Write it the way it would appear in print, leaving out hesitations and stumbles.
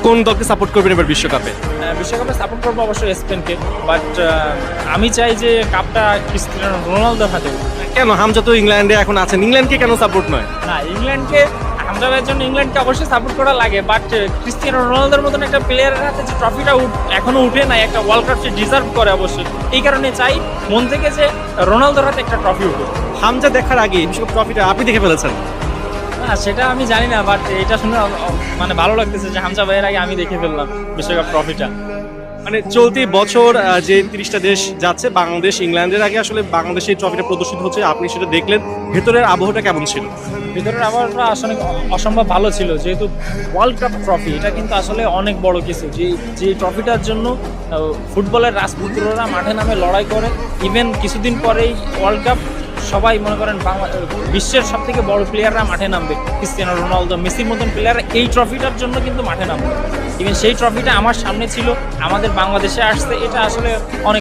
কোন দলকে সাপোর্ট করবেন এবার বিশ্বকাপে? বিশ্বকাপে সাপোর্ট করবো অবশ্যই স্পেনকে, বাট আমি চাই যে কাপটা ক্রিস্টিয়ানো রোনালদোর হাতে হোক। কেন, হামজা তো ইংল্যান্ডে এখন আছেন, ইংল্যান্ডকে কেন সাপোর্ট নয়? না, ইংল্যান্ডকে হামজা ভাইয়ের জন্য ইংল্যান্ডকে অবশ্যই সাপোর্ট করা লাগে, বাট ক্রিস্টিয়ানো রোনালদোর মতন একটা প্লেয়ারের হাতে যে ট্রফিটা এখনো উঠে নাই, একটা ওয়ার্ল্ড কাপ সে ডিজার্ভ করে অবশ্যই। এই কারণে চাই মন থেকে যে রোনালদোর হাতে একটা ট্রফি উঠুক। হামজা দেখার আগে বিশ্বকাপ ট্রফিটা আপনি দেখে ফেলেছেন? না, সেটা আমি জানি না, বাট এটা শুনে মানে ভালো লাগতেছে যে হামজা ভাইয়ের আগে আমি দেখে ফেললাম বিশ্বকাপ ট্রফিটা। মানে চলতি বছর যে 30টা দেশ যাচ্ছে, বাংলাদেশ ইংল্যান্ডের আগে আসলে বাংলাদেশে এই ট্রফিটা প্রদর্শিত হচ্ছে, আপনি সেটা দেখলেন, ভেতরের আবহাওয়াটা কেমন ছিল? ভিতরের আবহাওয়াটা আসলে অসম্ভব ভালো ছিল, যেহেতু ওয়ার্ল্ড কাপ ট্রফি এটা কিন্তু আসলে অনেক বড় কিছু। যে ট্রফিটার জন্য ফুটবলের রাজপুত্ররা মাঠে নামে লড়াই করে। ইভেন কিছুদিন পরেই ওয়ার্ল্ড কাপ, সবাই মনে করেন বিশ্বের সব থেকে বড় প্লেয়াররা মাঠে নামবে, ক্রিস্টিয়ানো রোনালদো, মেসির মতন প্লেয়াররা এই ট্রফিটার জন্য কিন্তু মাঠে নামবে। ইভেন সেই ট্রফিটা আমার সামনে ছিল, আমাদের বাংলাদেশে আসছে, এটা আসলে অনেক